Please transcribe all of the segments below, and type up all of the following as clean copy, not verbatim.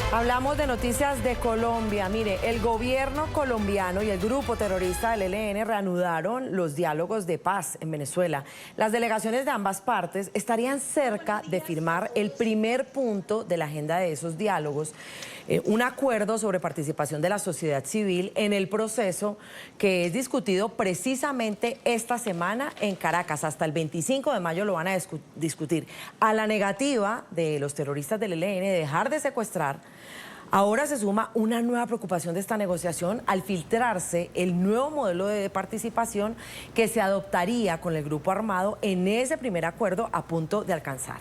Hablamos de noticias de Colombia. Mire, el gobierno colombiano y el grupo terrorista del ELN reanudaron los diálogos de paz en Venezuela. Las delegaciones de ambas partes estarían cerca de firmar el primer punto de la agenda de esos diálogos, un acuerdo sobre participación de la sociedad civil en el proceso que es discutido precisamente esta semana en Caracas. Hasta el 25 de mayo lo van a discutir. A la negativa de los terroristas del ELN de dejar de secuestrar, ahora se suma una nueva preocupación de esta negociación al filtrarse el nuevo modelo de participación que se adoptaría con el grupo armado en ese primer acuerdo a punto de alcanzar.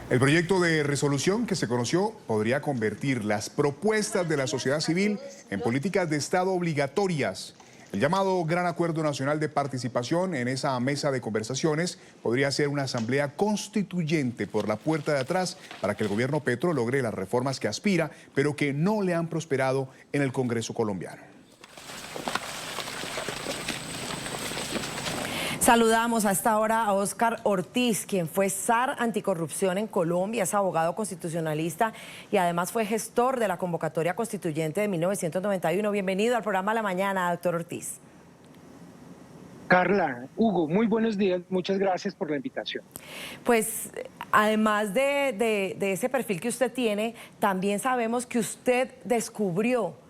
El proyecto de resolución que se conoció podría convertir las propuestas de la sociedad civil en políticas de Estado obligatorias. El llamado Gran Acuerdo Nacional de Participación en esa mesa de conversaciones podría ser una asamblea constituyente por la puerta de atrás para que el gobierno Petro logre las reformas que aspira, pero que no le han prosperado en el Congreso colombiano. Saludamos a esta hora a Óscar Ortiz, quien fue zar anticorrupción en Colombia, es abogado constitucionalista y además fue gestor de la convocatoria constituyente de 1991. Bienvenido al programa La Mañana, doctor Ortiz. Carla, Hugo, muy buenos días, muchas gracias por la invitación. Pues además de ese perfil que usted tiene, también sabemos que usted descubrió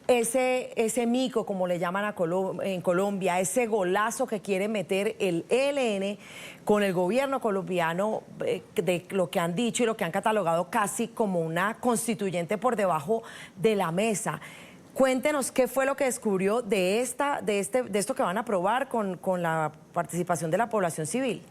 ese mico, como le llaman en Colombia, ese golazo que quiere meter el ELN con el gobierno colombiano, de lo que han dicho y lo que han catalogado casi como una constituyente por debajo de la mesa. Cuéntenos qué fue lo que descubrió de esto que van a aprobar con la participación de la población civil.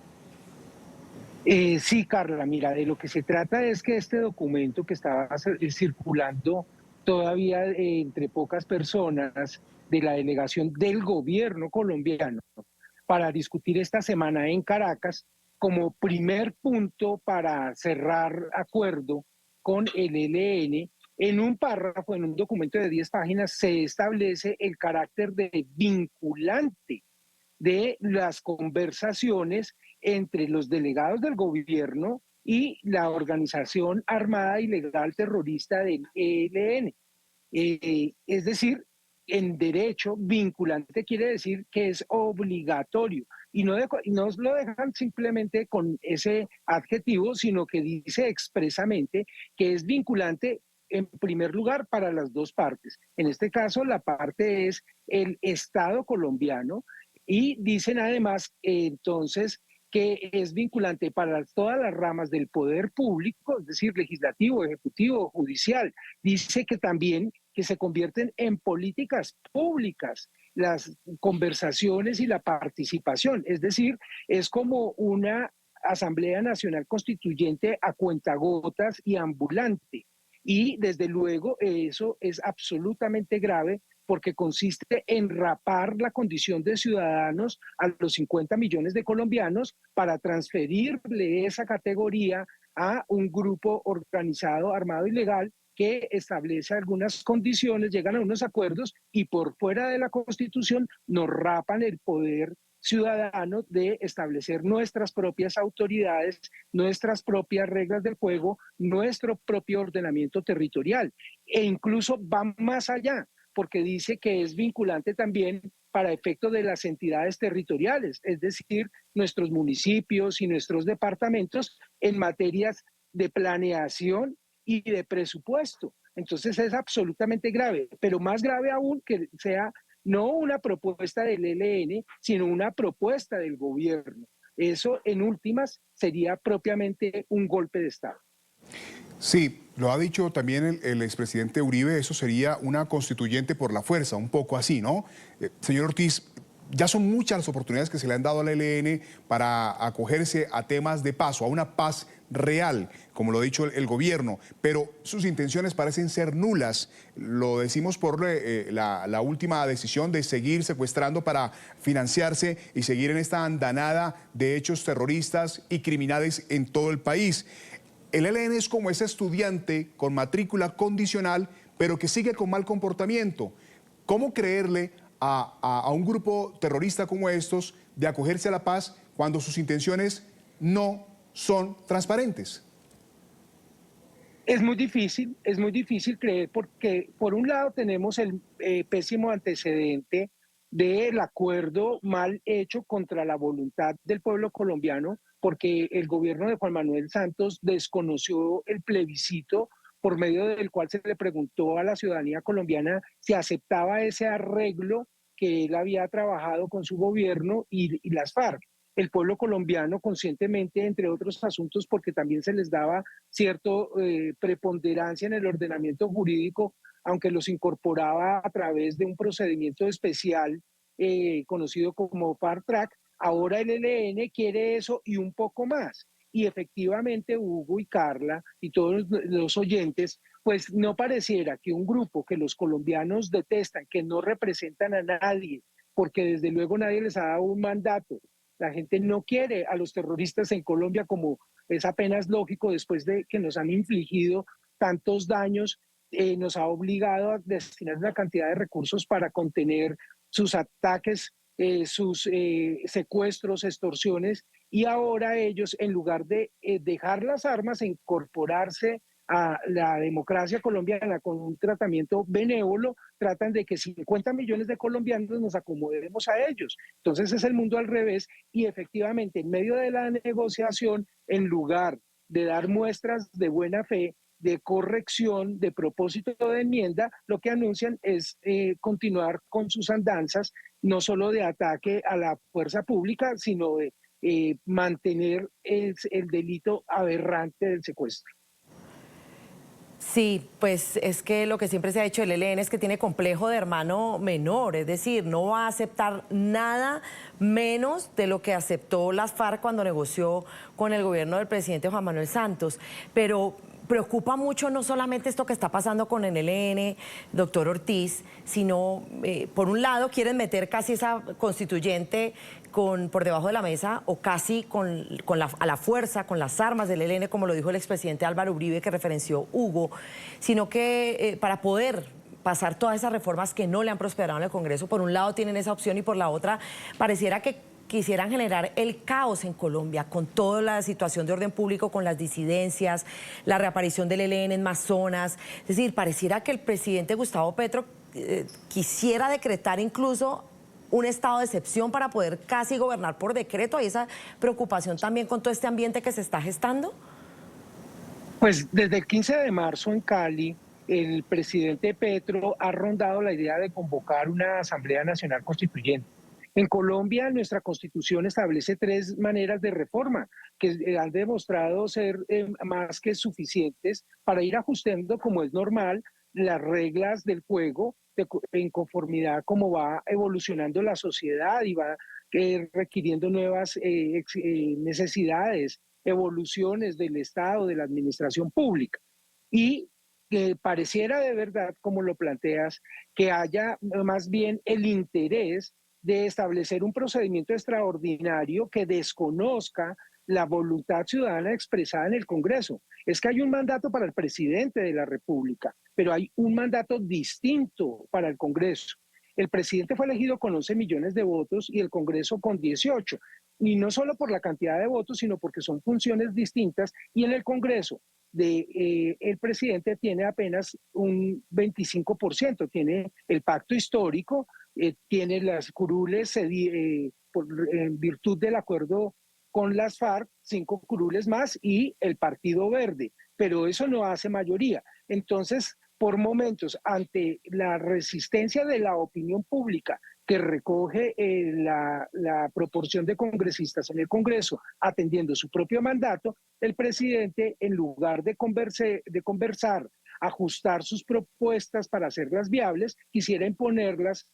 Sí, Carla, mira, de lo que se trata es que este documento que estaba circulando todavía entre pocas personas de la delegación del gobierno colombiano para discutir esta semana en Caracas como primer punto para cerrar acuerdo con el ELN. En un párrafo, en un documento de 10 páginas, se establece el carácter de vinculante de las conversaciones entre los delegados del gobierno y la organización armada ilegal terrorista del ELN. Es decir, en derecho, vinculante quiere decir que es obligatorio. Y no lo dejan simplemente con ese adjetivo, sino que dice expresamente que es vinculante en primer lugar para las dos partes. En este caso, la parte es el Estado colombiano y dicen además entonces que es vinculante para todas las ramas del poder público, es decir, legislativo, ejecutivo, judicial. Dice que también que se convierten en políticas públicas las conversaciones y la participación, es decir, es como una Asamblea Nacional Constituyente a cuentagotas y ambulante. Y desde luego eso es absolutamente grave porque consiste en rapar la condición de ciudadanos a los 50 millones de colombianos para transferirle esa categoría a un grupo organizado, armado, ilegal, que establece algunas condiciones, llegan a unos acuerdos y por fuera de la Constitución nos rapan el poder ciudadano de establecer nuestras propias autoridades, nuestras propias reglas del juego, nuestro propio ordenamiento territorial. E incluso va más allá, porque dice que es vinculante también para efecto de las entidades territoriales, es decir, nuestros municipios y nuestros departamentos en materias de planeación y de presupuesto. Entonces es absolutamente grave, pero más grave aún que sea no una propuesta del ELN, sino una propuesta del gobierno. Eso, en últimas, sería propiamente un golpe de Estado. Sí, lo ha dicho también el expresidente Uribe, eso sería una constituyente por la fuerza, un poco así, ¿no? Señor Ortiz, ya son muchas las oportunidades que se le han dado al ELN para acogerse a temas de paz, o a una paz real, como lo ha dicho el gobierno, pero sus intenciones parecen ser nulas. Lo decimos por la última decisión de seguir secuestrando para financiarse y seguir en esta andanada de hechos terroristas y criminales en todo el país. El ELN es como ese estudiante con matrícula condicional, pero que sigue con mal comportamiento. ¿Cómo creerle a un grupo terrorista como estos de acogerse a la paz cuando sus intenciones no son transparentes? Es muy difícil creer porque por un lado tenemos el pésimo antecedente del acuerdo mal hecho contra la voluntad del pueblo colombiano, porque el gobierno de Juan Manuel Santos desconoció el plebiscito por medio del cual se le preguntó a la ciudadanía colombiana si aceptaba ese arreglo que él había trabajado con su gobierno y las FARC. El pueblo colombiano conscientemente, entre otros asuntos, porque también se les daba cierta preponderancia en el ordenamiento jurídico, aunque los incorporaba a través de un procedimiento especial conocido como Fast Track. Ahora el ELN quiere eso y un poco más. Y efectivamente, Hugo y Carla y todos los oyentes, pues no pareciera que un grupo que los colombianos detestan, que no representan a nadie, porque desde luego nadie les ha dado un mandato. La gente no quiere a los terroristas en Colombia, como es apenas lógico después de que nos han infligido tantos daños, nos ha obligado a destinar una cantidad de recursos para contener sus ataques, sus secuestros, extorsiones, y ahora ellos, en lugar de dejar las armas e incorporarse a la democracia colombiana con un tratamiento benévolo, tratan de que 50 millones de colombianos nos acomodemos a ellos. Entonces es el mundo al revés y efectivamente en medio de la negociación, en lugar de dar muestras de buena fe, de corrección, de propósito de enmienda, lo que anuncian es continuar con sus andanzas, no solo de ataque a la fuerza pública, sino de mantener el delito aberrante del secuestro. Sí, pues es que lo que siempre se ha dicho del ELN es que tiene complejo de hermano menor, es decir, no va a aceptar nada menos de lo que aceptó las FARC cuando negoció con el gobierno del presidente Juan Manuel Santos. Pero preocupa mucho no solamente esto que está pasando con el ELN, doctor Ortiz, sino, por un lado, quieren meter casi esa constituyente por debajo de la mesa o casi a la fuerza, con las armas del ELN, como lo dijo el expresidente Álvaro Uribe, que referenció Hugo, sino que para poder pasar todas esas reformas que no le han prosperado en el Congreso, por un lado tienen esa opción y por la otra pareciera que quisieran generar el caos en Colombia con toda la situación de orden público, con las disidencias, la reaparición del ELN en más zonas. Es decir, pareciera que el presidente Gustavo Petro quisiera decretar incluso un estado de excepción para poder casi gobernar por decreto. ¿Hay esa preocupación también con todo este ambiente que se está gestando? Pues desde el 15 de marzo en Cali, el presidente Petro ha rondado la idea de convocar una Asamblea Nacional Constituyente. En Colombia, nuestra Constitución establece 3 maneras de reforma que han demostrado ser más que suficientes para ir ajustando, como es normal, las reglas del juego en conformidad como va evolucionando la sociedad y va requiriendo nuevas necesidades, evoluciones del Estado, de la administración pública. Y que pareciera de verdad, como lo planteas, que haya más bien el interés de establecer un procedimiento extraordinario que desconozca la voluntad ciudadana expresada en el Congreso. Es que hay un mandato para el presidente de la República, pero hay un mandato distinto para el Congreso. El presidente fue elegido con 11 millones de votos y el Congreso con 18. Y no solo por la cantidad de votos, sino porque son funciones distintas. Y en el Congreso el presidente tiene apenas un 25%, tiene el pacto histórico, tiene las curules en virtud del acuerdo con las FARC, 5 curules más y el Partido Verde, pero eso no hace mayoría. Entonces, por momentos, ante la resistencia de la opinión pública que recoge la proporción de congresistas en el Congreso atendiendo su propio mandato, el presidente, en lugar de conversar, ajustar sus propuestas para hacerlas viables, quisiera imponerlas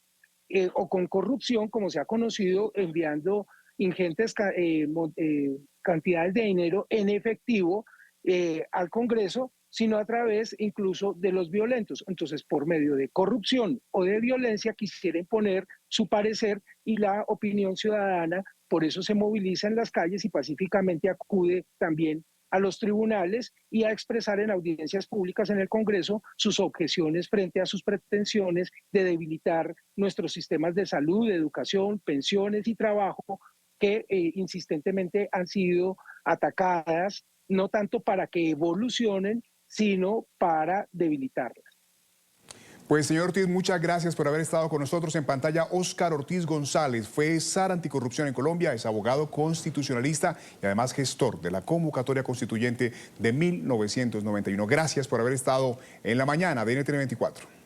o con corrupción, como se ha conocido, enviando ingentes cantidades de dinero en efectivo al Congreso, sino a través incluso de los violentos. Entonces, por medio de corrupción o de violencia, quisiera imponer su parecer y la opinión ciudadana, por eso se moviliza en las calles y pacíficamente acude también a los tribunales y a expresar en audiencias públicas en el Congreso sus objeciones frente a sus pretensiones de debilitar nuestros sistemas de salud, de educación, pensiones y trabajo que insistentemente han sido atacadas, no tanto para que evolucionen, sino para debilitarla. Pues, señor Ortiz, muchas gracias por haber estado con nosotros en pantalla. Óscar Ortiz González fue zar anticorrupción en Colombia, es abogado constitucionalista y además gestor de la convocatoria constituyente de 1991. Gracias por haber estado en la mañana de NTN 24.